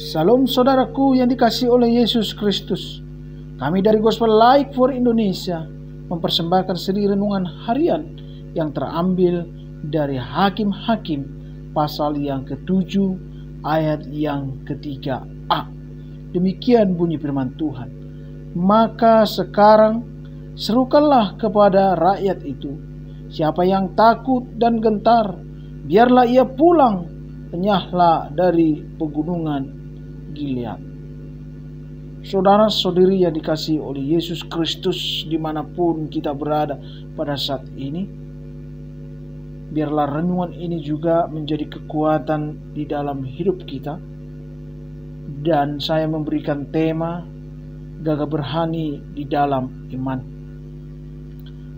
Salam saudaraku yang dikasihi oleh Yesus Kristus. Kami dari Gospel Light for Indonesia mempersembahkan seri renungan harian yang terambil dari Hakim-Hakim pasal yang ke-7 ayat yang ke-3a. Demikian bunyi firman Tuhan. Maka sekarang serukanlah kepada rakyat itu, siapa yang takut dan gentar, biarlah ia pulang, enyahlah dari pegunungan Gilead. Saudara-saudari yang dikasihi oleh Yesus Kristus dimanapun kita berada pada saat ini, biarlah renungan ini juga menjadi kekuatan di dalam hidup kita. Dan saya memberikan tema gagah berani di dalam iman.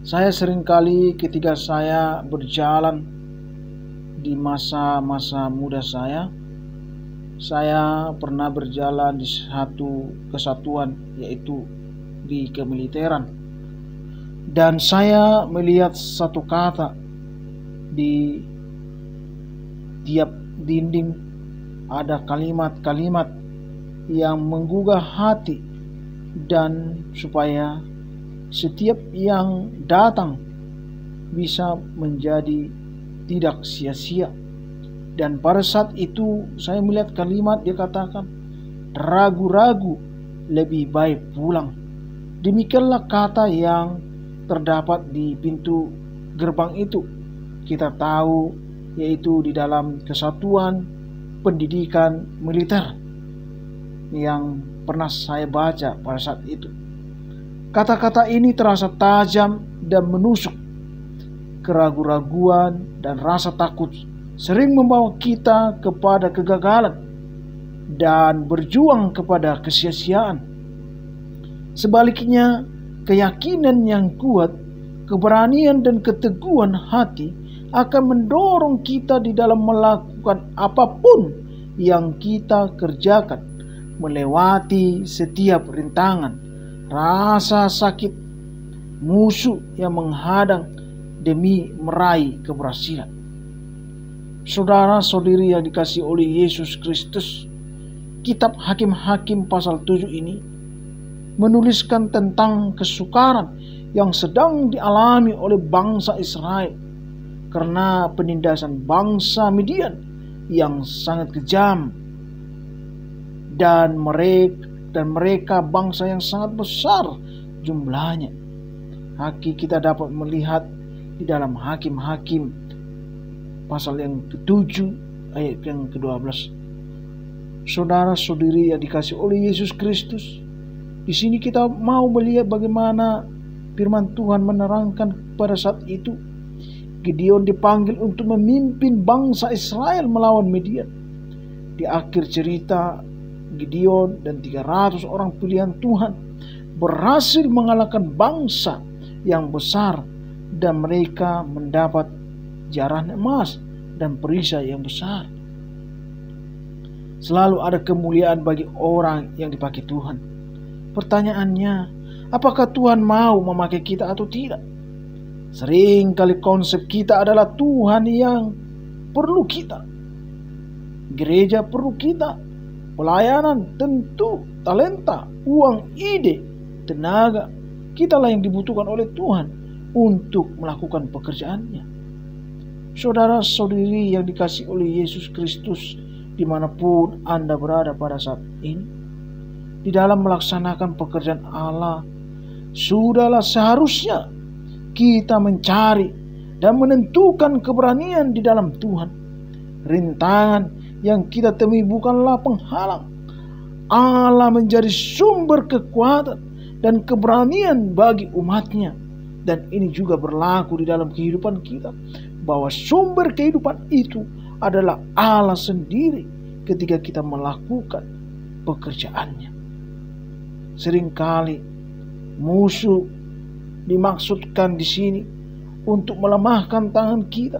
Saya seringkali ketika saya berjalan di masa-masa muda saya pernah berjalan di satu kesatuan, yaitu di kemiliteran. Dan saya melihat satu kata di tiap dinding, ada kalimat-kalimat yang menggugah hati, dan supaya setiap yang datang bisa menjadi tidak sia-sia. Dan pada saat itu saya melihat kalimat dia katakan, ragu-ragu lebih baik pulang. Demikianlah kata yang terdapat di pintu gerbang itu. Kita tahu yaitu di dalam kesatuan pendidikan militer yang pernah saya baca pada saat itu. Kata-kata ini terasa tajam dan menusuk. Keraguan-raguan dan rasa takut sering membawa kita kepada kegagalan dan berjuang kepada kesia-siaan. Sebaliknya, keyakinan yang kuat, keberanian dan keteguhan hati akan mendorong kita di dalam melakukan apapun yang kita kerjakan, melewati setiap rintangan, rasa sakit, musuh yang menghadang demi meraih keberhasilan. Saudara-saudari yang dikasihi oleh Yesus Kristus, kitab Hakim-Hakim pasal 7 ini menuliskan tentang kesukaran yang sedang dialami oleh bangsa Israel karena penindasan bangsa Midian yang sangat kejam, dan mereka bangsa yang sangat besar jumlahnya. Kita dapat melihat di dalam Hakim-Hakim pasal yang ke-7 ayat yang ke-12. Saudara-saudari yang dikasihi oleh Yesus Kristus, di sini kita mau melihat bagaimana firman Tuhan menerangkan pada saat itu Gideon dipanggil untuk memimpin bangsa Israel melawan Midian. Di akhir cerita, Gideon dan 300 orang pilihan Tuhan berhasil mengalahkan bangsa yang besar, dan mereka mendapat jaran emas dan perisai yang besar. Selalu ada kemuliaan bagi orang yang dipakai Tuhan. Pertanyaannya, apakah Tuhan mau memakai kita atau tidak? Sering kali konsep kita adalah Tuhan yang perlu kita, gereja perlu kita, pelayanan tentu, talenta, uang, ide, tenaga, kitalah yang dibutuhkan oleh Tuhan untuk melakukan pekerjaannya. Saudara-saudari yang dikasihi oleh Yesus Kristus dimanapun Anda berada pada saat ini, di dalam melaksanakan pekerjaan Allah, sudahlah seharusnya kita mencari dan menentukan keberanian di dalam Tuhan. Rintangan yang kita temui bukanlah penghalang. Allah menjadi sumber kekuatan dan keberanian bagi umatnya. Dan ini juga berlaku di dalam kehidupan kita, bahwa sumber kehidupan itu adalah Allah sendiri ketika kita melakukan pekerjaannya. Seringkali musuh dimaksudkan di sini untuk melemahkan tangan kita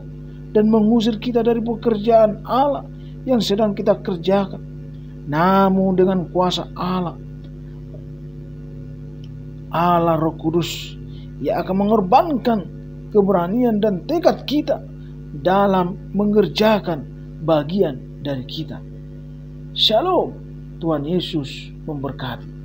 dan mengusir kita dari pekerjaan Allah yang sedang kita kerjakan. Namun dengan kuasa Allah Roh Kudus, Ia akan mengorbankan keberanian dan tekad kita dalam mengerjakan bagian dari kita. Shalom. Tuhan Yesus memberkati.